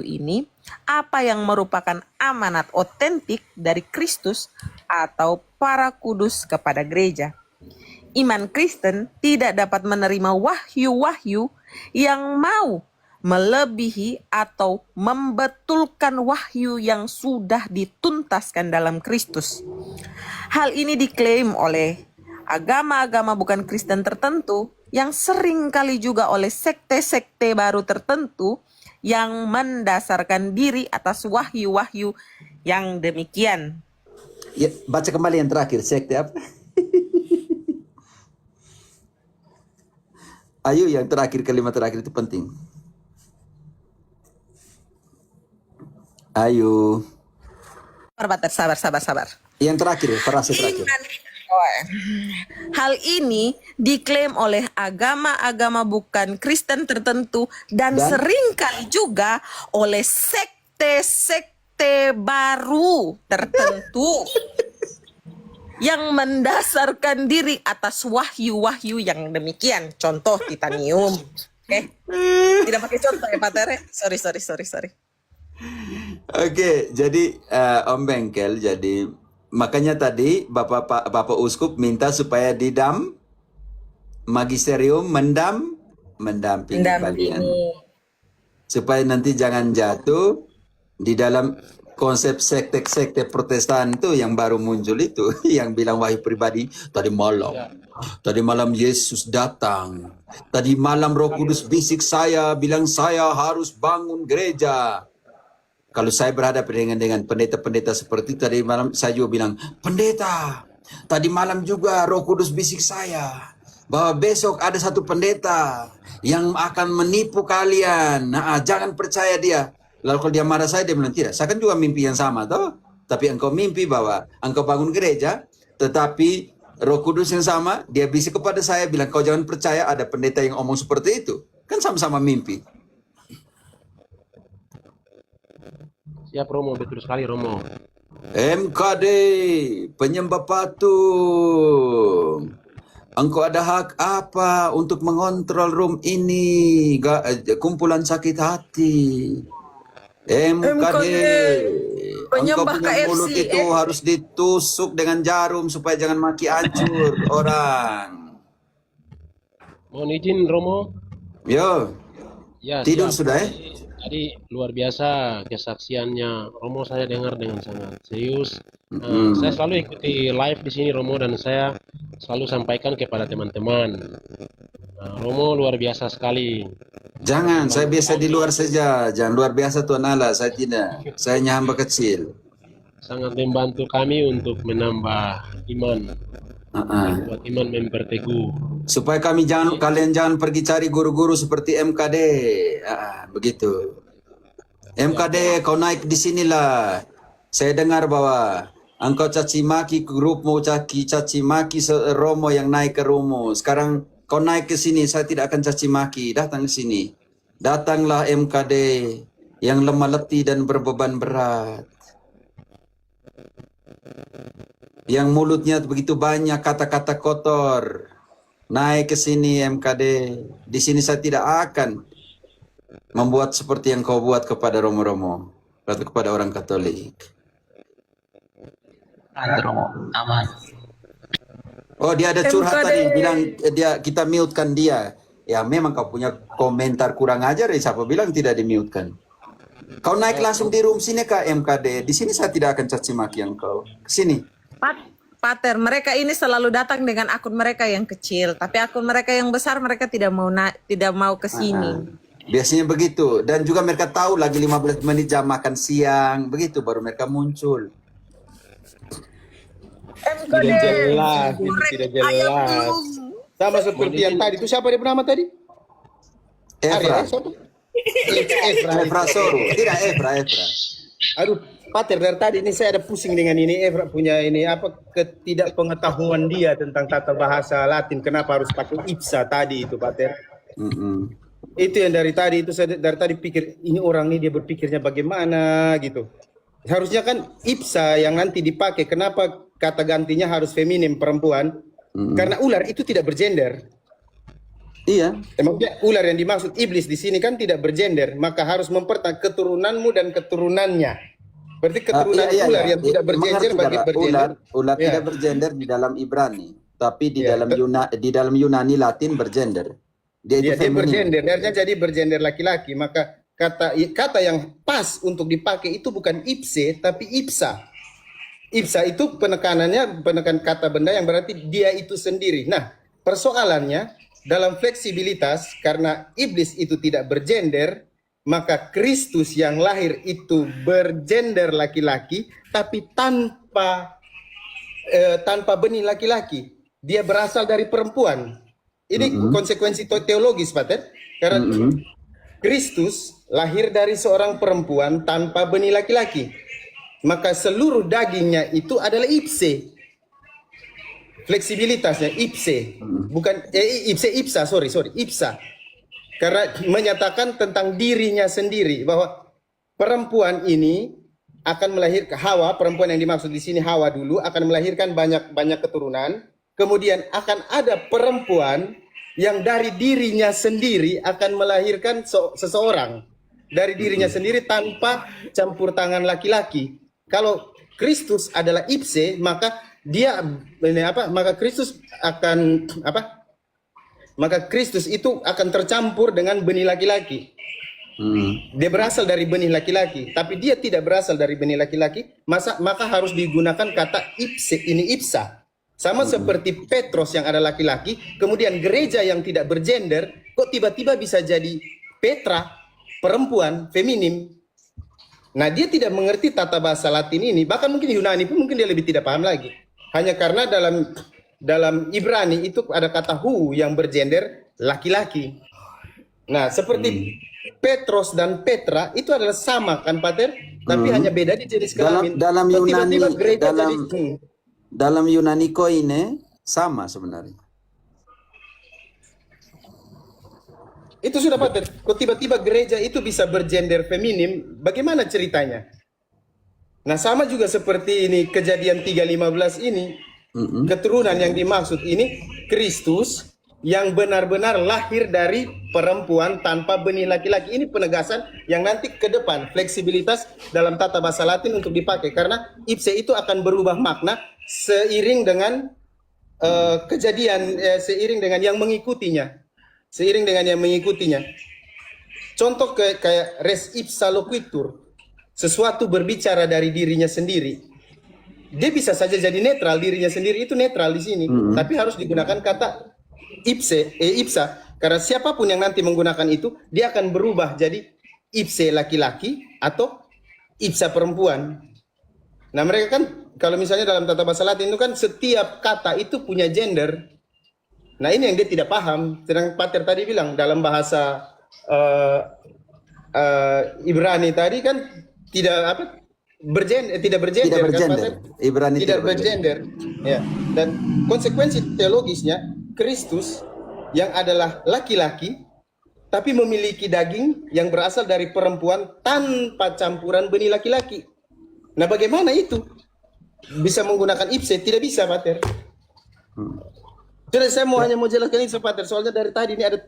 ini apa yang merupakan amanat otentik dari Kristus atau para kudus kepada gereja. Iman Kristen tidak dapat menerima wahyu-wahyu yang mau melebihi atau membetulkan wahyu yang sudah dituntaskan dalam Kristus. Hal ini diklaim oleh agama-agama bukan Kristen tertentu yang sering kali juga oleh sekte-sekte baru tertentu yang mendasarkan diri atas wahyu-wahyu yang demikian. Ya, baca kembali yang terakhir, sekte apa? Ayo yang terakhir, kalimat terakhir itu penting. Ayo. Sabar. Yang terakhir, frase terakhir. Hal ini diklaim oleh agama-agama bukan Kristen tertentu dan seringkali juga oleh sekte-sekte baru tertentu yang mendasarkan diri atas wahyu-wahyu yang demikian. Contoh titanium. Oke. Tidak pakai contoh ya Pak Tere. Sorry. Oke, jadi Om Bengkel, jadi makanya tadi Bapak Uskup minta supaya didam magisterium mendampingi kalian. Supaya nanti jangan jatuh di dalam konsep sekte-sekte Protestan itu yang baru muncul itu, yang bilang wahyu pribadi tadi malam Yesus datang. Tadi malam Roh Kudus bisik saya, bilang saya harus bangun gereja. Kalau saya berhadapan dengan pendeta-pendeta seperti itu, tadi malam saya juga bilang, pendeta, tadi malam juga Roh Kudus bisik saya bahwa besok ada satu pendeta yang akan menipu kalian. Nah, jangan percaya dia. Lalu kalau dia marah saya, dia bilang, tidak, saya kan juga mimpi yang sama, toh. Tapi engkau mimpi bahwa engkau bangun gereja, tetapi Roh Kudus yang sama, dia bisik kepada saya, bilang, kau jangan percaya ada pendeta yang omong seperti itu. Kan sama-sama mimpi. Siap Romo, betul sekali Romo. MKD, penyembah patung. Engkau ada hak apa untuk mengontrol room ini? Kumpulan sakit hati. MKD, engkau punya mulut itu harus ditusuk dengan jarum supaya jangan maki hancur orang. Mohon izin Romo. Yo, Ya, tidur siap. sudah Tadi luar biasa kesaksiannya Romo, saya dengar dengan sangat serius. Saya selalu ikuti live di sini Romo, dan saya selalu sampaikan kepada teman-teman. Romo luar biasa sekali. Jangan, saya biasa di luar saja. Jangan luar biasa Tuan Allah, saya tidak. Saya hanya hamba kecil. Sangat membantu kami untuk menambah iman. Buat iman memperteguh. Supaya kalian jangan pergi cari guru-guru seperti MKD. Begitu. MKD, kau naik di sinilah. Saya dengar bahwa engkau caci maki grupmu, caci maki Romo yang naik ke rumah. Sekarang kau naik ke sini, saya tidak akan caci maki. Datang ke sini. Datanglah MKD yang lemah letih dan berbeban berat. Yang mulutnya begitu banyak kata-kata kotor. Naik ke sini MKD. Di sini saya tidak akan membuat seperti yang kau buat kepada Romo-Romo atau kepada orang Katolik. Romo, aman. Oh, dia ada curhat tadi, bilang kita mute-kan dia. Ya memang kau punya komentar kurang ajar ya, siapa bilang tidak di-mute-kan. Kau naik langsung di room sini ke MKD. Di sini saya tidak akan caci maki engkau. Ke sini. Pater, mereka ini selalu datang dengan akun mereka yang kecil, tapi akun mereka yang besar mereka tidak mau ke sini. Biasanya begitu, dan juga mereka tahu lagi 15 menit jam makan siang, begitu baru mereka muncul. Tidak jelas, tidak jelas. Sama seperti yang tadi itu, siapa dia bernama tadi? Efra. Efra Soru. Tidak Efra. Aduh, Pater, dari tadi ini saya ada pusing dengan ini. Efra punya ini apa ketidakpengetahuan dia tentang tata bahasa Latin. Kenapa harus pakai ipsa tadi itu, Pater? Itu yang dari tadi itu saya dari tadi pikir ini orang ini dia berpikirnya bagaimana gitu. Harusnya kan ipsa yang nanti dipakai. Kenapa kata gantinya harus feminim perempuan? Karena ular itu tidak bergender. Iya. Maksudnya ular yang dimaksud iblis di sini kan tidak bergender, maka harus mempertahankan keturunanmu dan keturunannya. Berarti keturunan ular yang tidak bergender bagi bergender. Ular Ya. tidak bergender di dalam Ibrani, tapi di Ya, dalam Yunani Latin bergender. Dia itu dia feminin. bergender, artinya jadi bergender laki-laki. Maka kata yang pas untuk dipakai itu bukan ipse tapi ipsa. Ipsa itu penekan kata benda yang berarti dia itu sendiri. Nah, persoalannya dalam fleksibilitas karena iblis itu tidak bergender, maka Kristus yang lahir itu bergender laki-laki tapi tanpa benih laki-laki. Dia berasal dari perempuan. Ini konsekuensi teologis, Pater. Karena Kristus lahir dari seorang perempuan tanpa benih laki-laki. Maka seluruh dagingnya itu adalah ipse. Fleksibilitasnya ipse. Bukan ipsa. Karena menyatakan tentang dirinya sendiri bahwa perempuan ini akan melahirkan Hawa, perempuan yang dimaksud di sini Hawa dulu akan melahirkan banyak keturunan. Kemudian akan ada perempuan yang dari dirinya sendiri akan melahirkan seseorang dari dirinya sendiri tanpa campur tangan laki-laki. Kalau Kristus adalah ipse, maka maka Kristus akan Maka Kristus itu akan tercampur dengan benih laki-laki. Dia berasal dari benih laki-laki, tapi dia tidak berasal dari benih laki-laki, maka harus digunakan kata ipse, ini ipsa. Sama seperti Petros yang ada laki-laki, kemudian gereja yang tidak bergender, kok tiba-tiba bisa jadi Petra, perempuan, feminim. Nah, dia tidak mengerti tata bahasa Latin ini, bahkan mungkin Yunani pun mungkin dia lebih tidak paham lagi. Hanya karena dalam Ibrani itu ada kata hu yang bergender laki-laki. Nah, seperti Petros dan Petra itu adalah sama kan, Pater? Tapi hanya beda di jenis kelamin. Dalam Kok Yunani, tiba-tiba gereja dalam Yunani koine sama sebenarnya. itu sudah, Pater. Kok tiba-tiba gereja itu bisa bergender feminim? Bagaimana ceritanya? Nah, sama juga seperti ini Kejadian 3:15 ini. Keturunan yang dimaksud ini Kristus yang benar-benar lahir dari perempuan tanpa benih laki-laki. Ini penegasan yang nanti ke depan fleksibilitas dalam tata bahasa Latin untuk dipakai, karena ipse itu akan berubah makna seiring dengan seiring dengan yang mengikutinya. Contoh kayak res ipsa loquitur, sesuatu berbicara dari dirinya sendiri. Dia bisa saja jadi netral, dirinya sendiri itu netral di sini, tapi harus digunakan kata ipsa, karena siapapun yang nanti menggunakan itu, dia akan berubah jadi ipse laki-laki atau ipsa perempuan. Nah, mereka kan kalau misalnya dalam tata bahasa Latin itu kan setiap kata itu punya gender. Nah, ini yang dia tidak paham. Sedang Pater tadi bilang dalam bahasa Ibrani tadi kan tidak bergender. Kan, Ibrani tidak bergender. Ya. Dan konsekuensi teologisnya Kristus yang adalah laki-laki tapi memiliki daging yang berasal dari perempuan tanpa campuran benih laki-laki. Nah, bagaimana itu? Bisa menggunakan ipse? Tidak bisa, Pater. Jadi saya hanya mau jelaskan itu, Pater. Soalnya dari tadi ini ada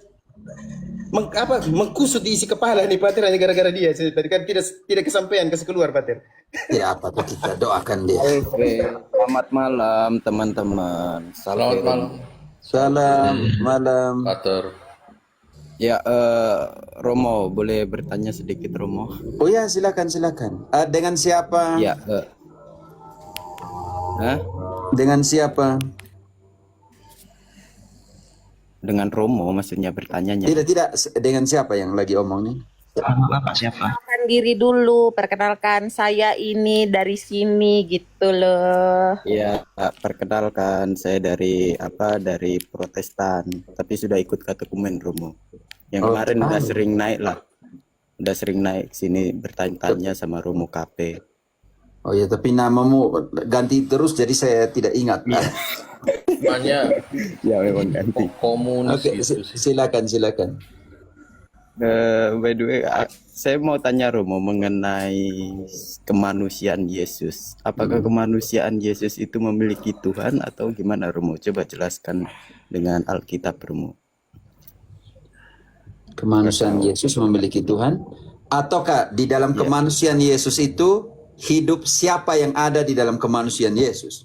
mengkusut di isi kepala nih, Pater, hanya gara-gara dia. Tadi kan tidak kesampaian, kasih keluar, Pater. Tidak apa-apa, kita doakan dia. Oke, selamat malam teman-teman. Selamat malam, Salam malam. Pater. Ya, Romo, boleh bertanya sedikit, Romo? Oh ya, silakan. Dengan siapa? Ya, Dengan siapa? dengan Romo maksudnya bertanyanya. Tidak. Dengan siapa yang lagi omong nih? Perkenalkan diri dulu, perkenalkan saya ini dari sini gitu loh. Ya, perkenalkan saya dari Protestan, tapi sudah ikut katekumen, Romo. Yang kemarin udah sering naik sini bertanya-tanya sama Romo KP. Oh ya, tapi namamu ganti terus jadi saya tidak ingat. Namanya Ya memang ganti. komunis Oke, gitu sih. silakan. By the way, saya mau tanya Romo mengenai kemanusiaan Yesus. Apakah kemanusiaan Yesus itu memiliki Tuhan atau gimana, Romo? Coba jelaskan dengan Alkitab, Romo. Kemanusiaan Yesus memiliki Tuhan, ataukah di dalam kemanusiaan Yesus itu hidup siapa yang ada di dalam kemanusiaan Yesus?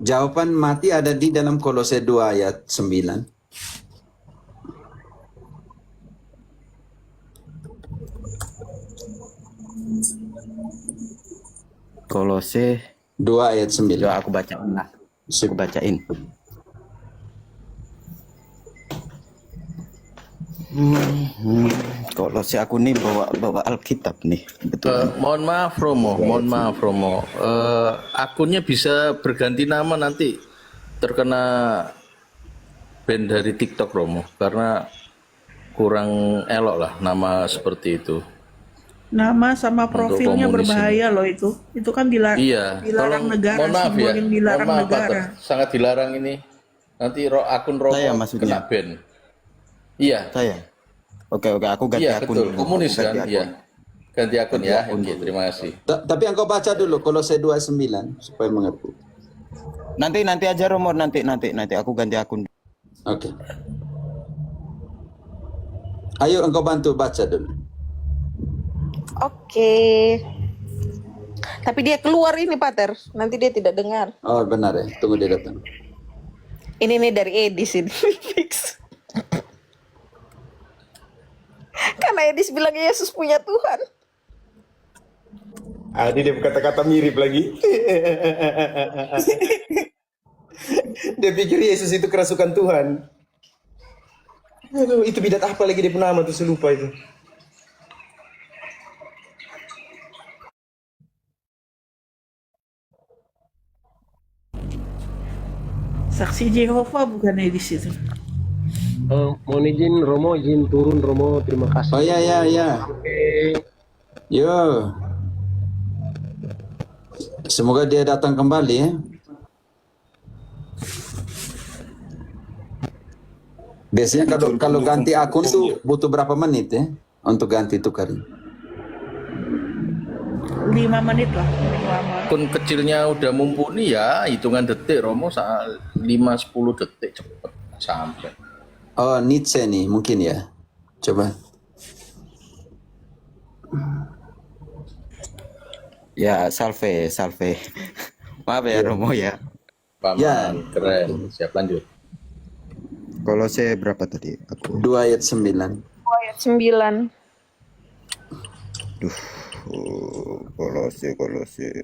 Jawaban mati ada di dalam Kolose 2 ayat 9. Kolose 2 ayat 9. coba aku bacain lah. Aku bacain. Kolose aku nih bawa Alkitab nih. Betul. Mohon maaf Romo. Akunnya bisa berganti nama nanti terkena ban dari TikTok Romo karena kurang elok lah nama seperti itu. Nama sama profilnya komunis berbahaya loh itu. Itu kan dilarang Tolong, negara, mohon maaf simbol ya. yang dilarang Mohon maaf, negara. Pater. Sangat dilarang ini. Nanti akun Romo Saya maksudnya. kena ban. Iya. Saya. Oke, aku ganti Iya, akun. betul. dulu. Komunis Ganti kan? akun. Iya. Ganti akun ya. akun Oke, dulu. terima kasih. Tapi engkau baca dulu Kolose 2:9 supaya mengerti. Nanti aja Romo, nanti aku ganti akun. Oke. Ayo engkau bantu baca dulu. Oke. Tapi dia keluar ini, Pater. Nanti dia tidak dengar. Oh benar ya, tunggu dia datang. Ini nih dari Edis ini. Fix. Karena Edis bilang Yesus punya Tuhan. Ini dia kata-kata mirip lagi. Dia pikir Yesus itu kerasukan Tuhan. Aduh, itu bidat apa lagi dia nama tuh, saya lupa itu. Saksi Yehova bukan di situ. Mohon izin Romo, izin turun Romo, terima kasih. Oh ya. Yo. Semoga dia datang kembali ya. Biasanya kalau ganti akun tuh butuh berapa menit ya untuk ganti tukar? 5 menit lah paling lama. Akun kecilnya udah mumpuni ya, hitungan detik Romo 5-10 detik cepet sampai. Oh, Nietzsche nih mungkin ya. Coba. Ya, salve. Maaf ya Romo ya. Paman, Ya. keren. Siap lanjut. Kolose berapa tadi? Aku 2 ayat 9. Ayat 9. Kolose.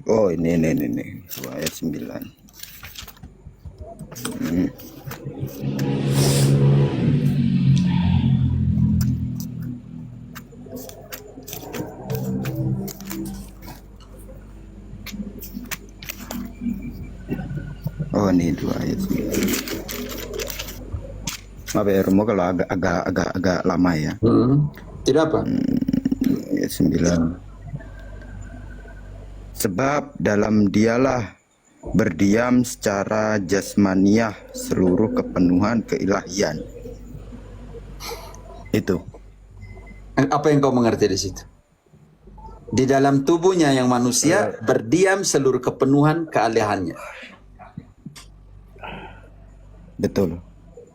Oh, ini. 2 ayat 9. Oh, ini 2 ayat 9. Maaf ya Romo kalau agak lama ya. Tidak apa? Ayat 9. Sebab dalam dialah berdiam secara jasmaniah seluruh kepenuhan keilahian. Itu. Apa yang kau mengerti di situ? Di dalam tubuhnya yang manusia berdiam seluruh kepenuhan kealihannya. Betul.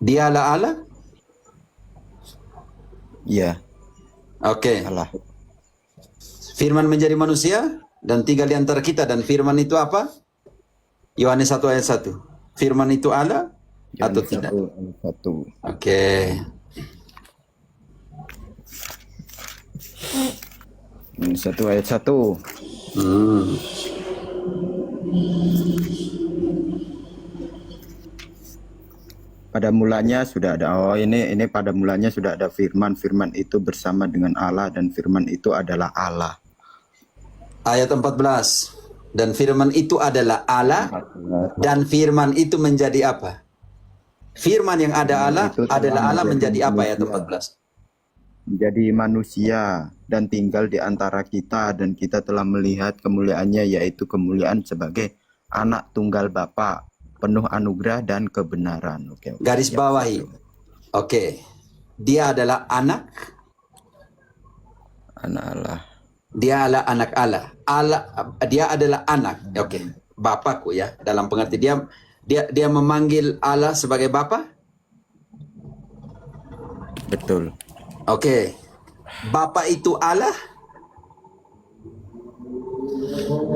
Dialah Allah? Iya, Oke. Allah. Firman menjadi manusia dan tinggal di antara kita, dan firman itu apa? Yohanes 1 ayat 1. Firman itu Allah atau Yohanes tidak? 1. Oke. Ini 1 ayat 1. Hmm. Pada mulanya sudah ada. Oh, ini pada mulanya sudah ada firman. Firman itu bersama dengan Allah dan firman itu adalah Allah. Ayat 14. Dan firman itu adalah Allah, dan firman itu menjadi apa? Firman yang ada Allah Itu adalah Allah menjadi apa? Ayat manusia. 14. Menjadi manusia dan tinggal di antara kita, dan kita telah melihat kemuliaannya, yaitu kemuliaan sebagai anak tunggal Bapa, penuh anugerah dan kebenaran. Oke. Garis Siap, bawahi. siap. Oke. Dia adalah anak. Anak Allah. Dia adalah anak Allah. Dia adalah anak. Oke. Bapakku ya. Dalam pengerti dia memanggil Allah sebagai Bapa. Betul. Oke. Bapa itu Allah?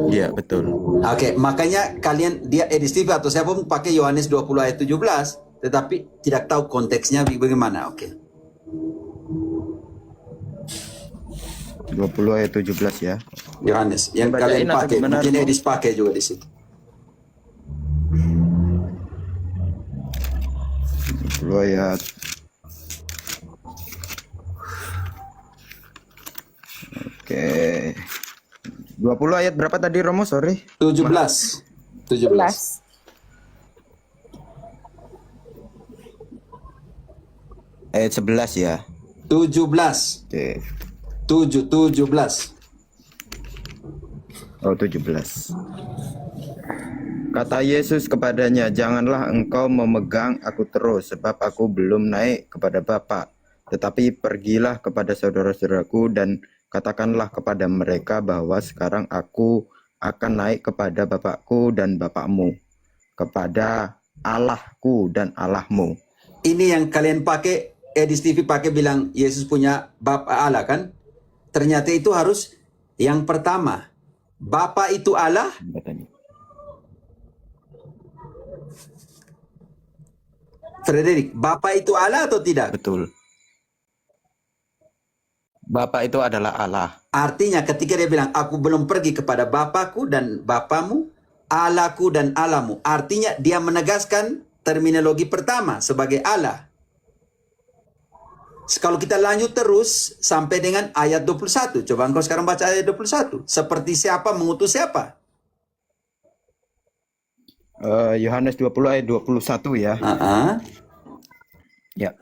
Iya, betul. Oke, makanya kalian dia Steve atau siapa pun pakai Yohanes 20 ayat 17, tetapi tidak tahu konteksnya bagaimana. Oke. 20 ayat 17 ya. Yohanes yang Bacain kalian atau pakai, gimana, mungkin Romo? Edis pakai juga di situ. 20 ayat. Oke. 20 ayat berapa tadi, Romo? Sorry. 17. 17. Ayat 11 ya. 17. Oke. 17. Oh, 17. Kata Yesus kepadanya, "Janganlah engkau memegang aku terus, sebab aku belum naik kepada Bapa. Tetapi pergilah kepada saudara-saudaraku dan katakanlah kepada mereka bahwa sekarang aku akan naik kepada Bapakku dan Bapakmu, kepada Allahku dan Allahmu." Ini yang kalian pakai, Edis TV pakai bilang Yesus punya Bapa Allah kan? Ternyata itu harus yang pertama. Bapa itu Allah, Katanya. Frederick, Bapa itu Allah atau tidak? Betul. Bapa itu adalah Allah. Artinya ketika dia bilang, aku belum pergi kepada Bapakku dan Bapamu, Allahku dan Allahmu. Artinya dia menegaskan terminologi pertama sebagai Allah. Kalau kita lanjut terus sampai dengan ayat 21. Coba engkau sekarang baca ayat 21. Seperti siapa mengutus siapa? Yohanes 20 ayat 21 ya. Ya.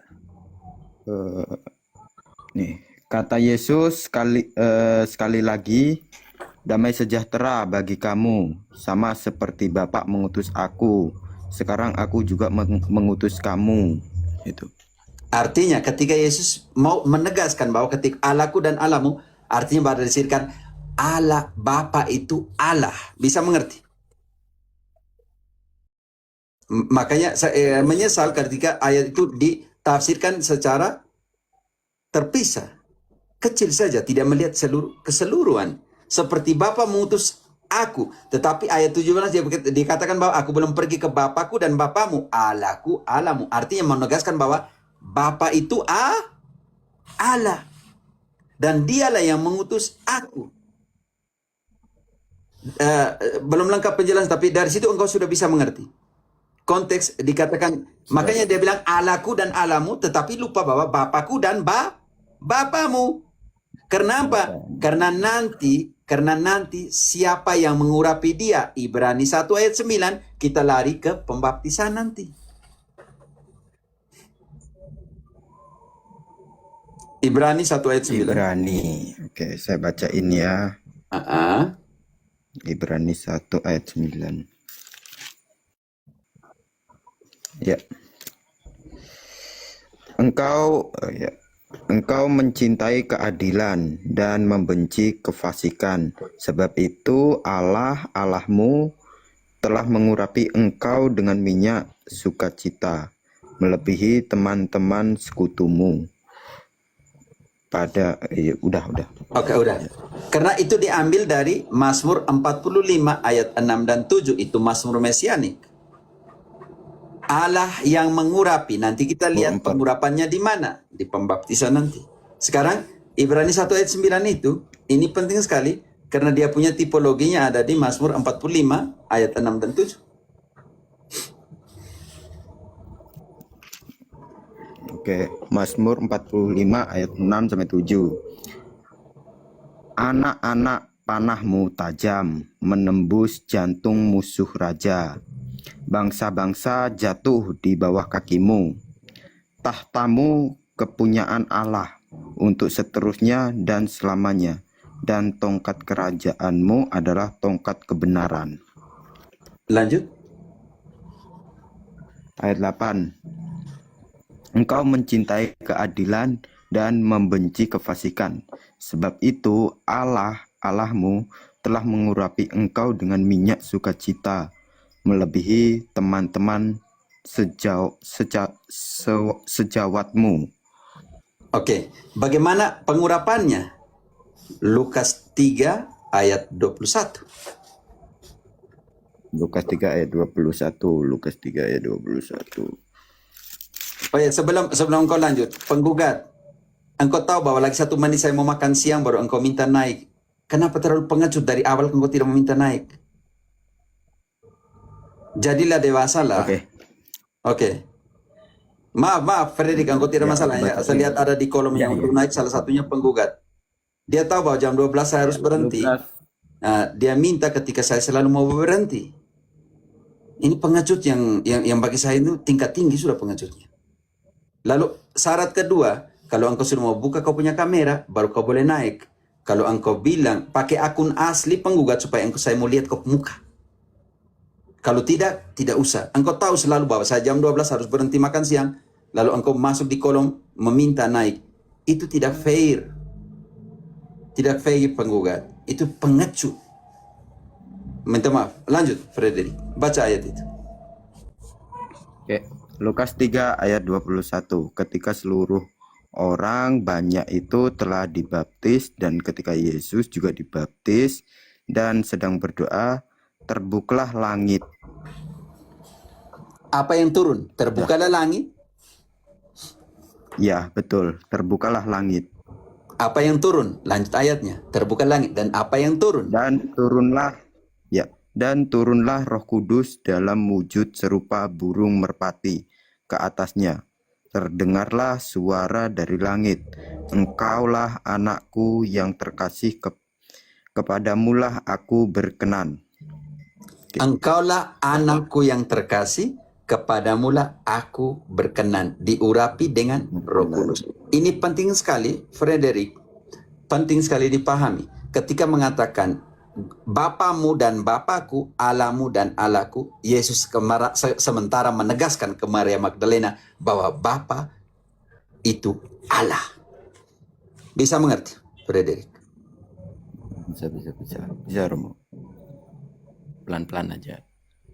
Nih, kata Yesus sekali lagi, damai sejahtera bagi kamu, sama seperti Bapa mengutus aku. Sekarang aku juga mengutus kamu. Itu. Artinya ketika Yesus mau menegaskan bahwa ketika Allahku dan Allahmu, artinya berdasarkan Allah, Bapa itu Allah. Bisa mengerti? Makanya saya menyesal ketika ayat itu ditafsirkan secara terpisah. Kecil saja, tidak melihat keseluruhan. Seperti Bapa mengutus aku. Tetapi ayat 17 dia dikatakan bahwa aku belum pergi ke Bapakku dan Bapamu, Allahku, Allahmu. Artinya menegaskan bahwa Bapa itu Allah. Dan dialah yang mengutus aku. Belum lengkap penjelasan, tapi dari situ engkau sudah bisa mengerti. Konteks dikatakan, makanya dia bilang Allahku dan Allahmu, tetapi lupa bahwa Bapakku dan Bapamu. Karena apa? Karena nanti siapa yang mengurapi dia? Ibrani 1 ayat 9, kita lari ke pembaptisan nanti. Ibrani 1 ayat 9. Ibrani. Oke, saya bacain ya. Ibrani 1 ayat 9. Ya. Engkau mencintai keadilan dan membenci kefasikan. Sebab itu Allahmu telah mengurapi engkau dengan minyak sukacita, melebihi teman-teman sekutumu. Udah. Oke, udah. Karena itu diambil dari Mazmur 45 ayat 6 dan 7. Itu Mazmur Mesianik. Allah yang mengurapi. Nanti kita lihat pengurapannya di mana? Di pembaptisan nanti. Sekarang Ibrani 1 ayat 9 itu, ini penting sekali karena dia punya tipologinya ada di Mazmur 45 ayat 6 dan 7. Oke, Mazmur 45 ayat 6 sampai 7. Anak-anak panahmu tajam, menembus jantung musuh raja. Bangsa-bangsa jatuh di bawah kakimu. Tahtamu kepunyaan Allah untuk seterusnya dan selamanya, dan tongkat kerajaanmu adalah tongkat kebenaran. Lanjut. Ayat 8. Engkau mencintai keadilan dan membenci kefasikan. Sebab itu Allahmu telah mengurapi engkau dengan minyak sukacita, melebihi teman-teman sejawatmu. Oke, bagaimana pengurapannya? Lukas 3 ayat 21. Lukas 3 ayat 21. Lukas 3 ayat 21. Oh ya, sebelum kau lanjut, penggugat, engkau tahu bahwa lagi 1 menit saya mau makan siang baru engkau minta naik. Kenapa terlalu pengecut dari awal engkau tidak meminta naik? Jadilah dewasa lah. Oke. Oke. Maaf, Fredrik, engkau tidak masalah ya. Saya lihat ada di kolom yang untuk naik, salah satunya penggugat. Dia tahu bahwa jam 12 saya harus berhenti. Nah, dia minta ketika saya selalu mau berhenti. Ini pengecut yang bagi saya itu tingkat tinggi sudah pengecutnya. Lalu syarat kedua, kalau engkau sudah mau buka kau punya kamera, baru kau boleh naik. Kalau engkau bilang pakai akun asli penggugat supaya saya mau lihat kau muka. Kalau tidak, tidak usah. Engkau tahu selalu bahwa saya jam 12 harus berhenti makan siang. Lalu engkau masuk di kolom meminta naik. Itu tidak fair. Tidak fair penggugat. Itu pengecut. Minta maaf. Lanjut, Frederick. Baca ayat itu. Oke. Lukas 3 ayat 21. Ketika seluruh orang banyak itu telah dibaptis dan ketika Yesus juga dibaptis dan sedang berdoa, terbukalah langit. Apa yang turun? Terbukalah langit. Ya, betul. Terbukalah langit. Apa yang turun? Lanjut ayatnya. Terbuka langit. Dan apa yang turun? Dan turunlah Roh Kudus dalam wujud serupa burung merpati ke atasnya. Terdengarlah suara dari langit. Engkaulah anakku yang terkasih, kepadamulah aku berkenan. Engkaulah anakku yang terkasih, kepadamulah aku berkenan. Diurapi dengan Roh Kudus. Ini penting sekali, Frederick. Penting sekali dipahami. Ketika mengatakan Bapamu dan Bapakku, Allahmu dan Allahku, Yesus sementara menegaskan ke Maria Magdalena bahwa Bapa itu Allah. Bisa mengerti, Frederick? Bisa, Romo. Pelan-pelan aja.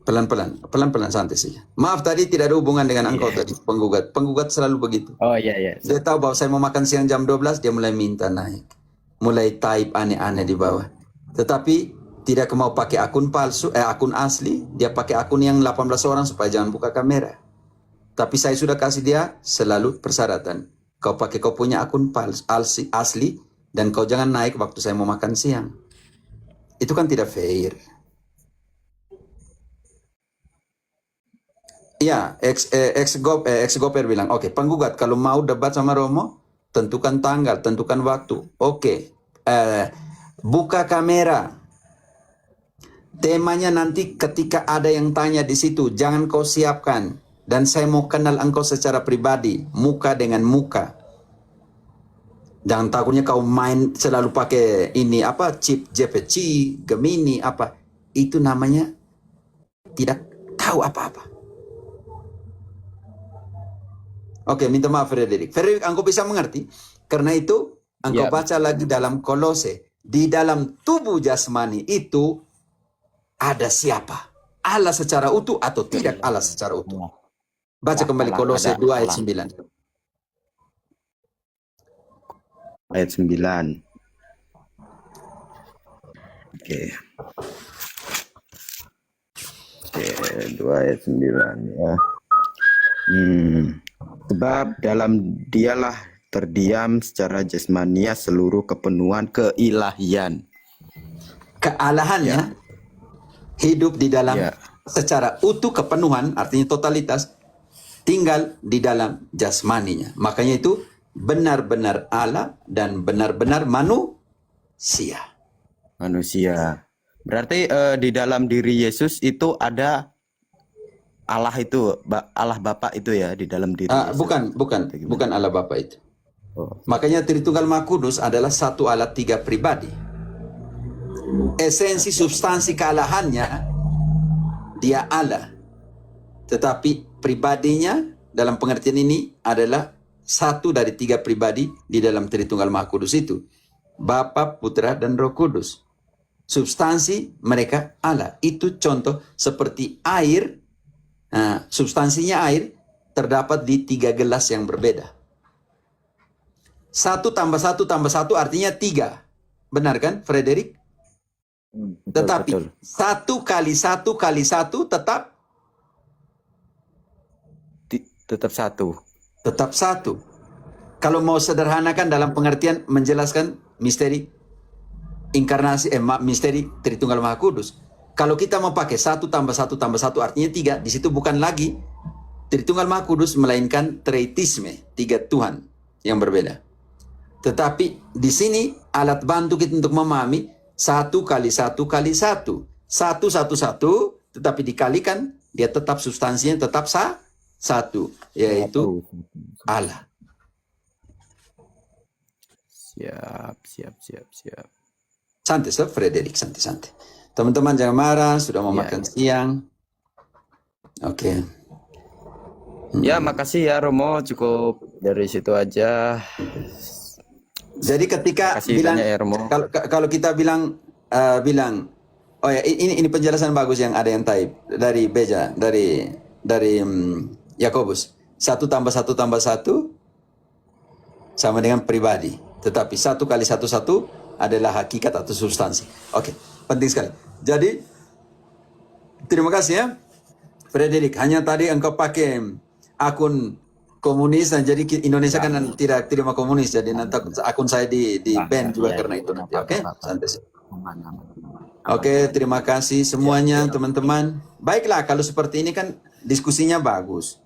Pelan-pelan santai saja. Maaf tadi tidak ada hubungan dengan engkau tadi, penggugat. Penggugat selalu begitu. Oh iya. Dia tahu bahwa saya mau makan siang jam 12, dia mulai minta naik. Mulai type aneh-aneh di bawah. Tetapi tidak mau pakai akun palsu, akun asli. Dia pakai akun yang 18 orang supaya jangan buka kamera. Tapi saya sudah kasih dia selalu persyaratan. Kau pakai kau punya akun palsu, asli, dan kau jangan naik waktu saya mau makan siang. Itu kan tidak fair. Iya, ex-goper bilang, oke, penggugat kalau mau debat sama Romo, tentukan tanggal, tentukan waktu. Oke, buka kamera. Temanya nanti ketika ada yang tanya di situ, jangan kau siapkan. Dan saya mau kenal engkau secara pribadi, muka dengan muka. Jangan takutnya kau main selalu pakai ini apa chip JPG, Gemini apa. Itu namanya tidak tahu apa-apa. Oke, minta maaf Frederick. Frederick, engkau bisa mengerti? Karena itu, engkau baca lagi dalam Kolose. Di dalam tubuh jasmani itu ada siapa? Allah secara utuh atau tidak Allah secara utuh? Baca kembali Kolose 2 ayat 9. Ayat 9. Oke, 2 ayat 9 ya. Sebab dalam dialah terdiam secara jasmania seluruh kepenuhan keilahian. Kealahannya hidup di dalam secara utuh kepenuhan, artinya totalitas, tinggal di dalam jasmaninya. Makanya itu benar-benar Allah dan benar-benar manusia. Berarti di dalam diri Yesus itu ada Allah itu, Allah Bapa itu ya di dalam diri Yesus. Bukan Allah Bapa itu. Makanya Tritunggal Maha Kudus adalah satu Allah tiga pribadi. Esensi substansi kealahannya dia Allah. Tetapi pribadinya dalam pengertian ini adalah satu dari tiga pribadi di dalam Tritunggal Maha Kudus itu. Bapa, Putra, dan Roh Kudus. Substansi mereka Allah. Itu contoh seperti air. Nah, substansinya air terdapat di 3 gelas yang berbeda. 1 tambah 1 tambah 1 artinya 3. Benar kan, Frederick? Betul, Tetapi betul. 1 kali 1 kali 1 tetap Tetap 1. tetap 1. Kalau mau sederhanakan dalam pengertian menjelaskan misteri inkarnasi, misteri Tritunggal Maha Kudus. Kalau kita mau pakai 1 tambah 1 tambah 1 artinya 3, di situ bukan lagi Tritunggal Maha Kudus, melainkan Tritheisme, 3 Tuhan yang berbeda. Tetapi di sini alat bantu kita untuk memahami 1 kali 1 kali 1. 1, 1, 1, tetapi dikalikan, dia tetap substansinya tetap 1, yaitu Allah. Siap. Santai, Sob Frederick, santai. Teman-teman jangan marah, sudah mau Ya, makan siang. Oke. Ya, makasih ya Romo, cukup dari situ aja. Jadi ketika Kasih bilang, banyak ya Romo. kalau kita bilang, oh ya, ini penjelasan bagus yang ada yang type dari Beja, dari Yakobus. 1 tambah 1 tambah 1 sama dengan pribadi. Tetapi 1 kali 1 adalah hakikat atau substansi. Oke, penting sekali. Jadi, terima kasih ya, Frederick. Hanya tadi engkau pakai akun komunis, dan jadi Indonesia kan tidak terima komunis. Jadi nanti akun saya di ban juga karena itu nanti. Oke, santai. Oke, terima kasih semuanya teman-teman. Baiklah, kalau seperti ini kan diskusinya bagus.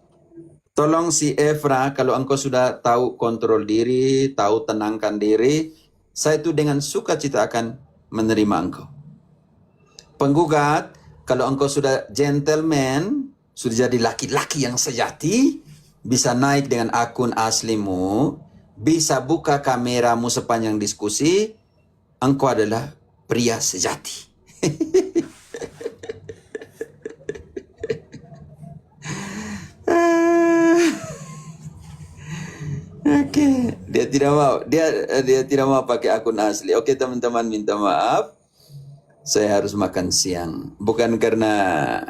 Tolong si Efra, kalau engkau sudah tahu kontrol diri, tahu tenangkan diri, saya itu dengan sukacita akan menerima engkau. Penggugat, kalau engkau sudah gentleman, sudah jadi laki-laki yang sejati, bisa naik dengan akun aslimu, bisa buka kameramu sepanjang diskusi, engkau adalah pria sejati. Oke, dia tidak mau. Dia tidak mau pakai akun asli. Oke, teman-teman, minta maaf. Saya harus makan siang. Bukan karena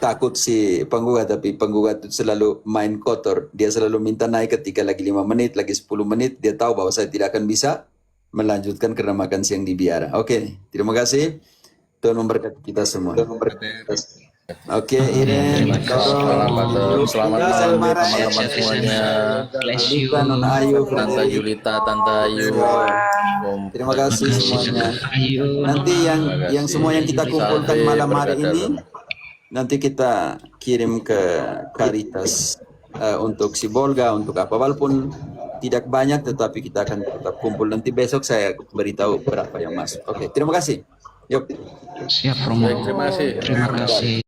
takut si penggugat, tapi penggugat itu selalu main kotor. Dia selalu minta naik ketika lagi 5 menit, lagi 10 menit. Dia tahu bahwa saya tidak akan bisa melanjutkan karena makan siang di biara. Oke, terima kasih. Tuhan memberkati kita semua. Oke, Iren, Selamat malam teman-teman semuanya. Nona Ayu, Tante Julita, Tante Ayu. terima kasih semuanya. Nanti yang semua yang kita kumpulkan malam hari ini, nanti kita kirim ke Caritas untuk si Bolga, untuk apa, walaupun tidak banyak, tetapi kita akan tetap kumpul. Nanti besok saya beritahu berapa yang masuk. Oke, terima kasih. Yuk. Siap, Romo. Terima kasih. Terima kasih.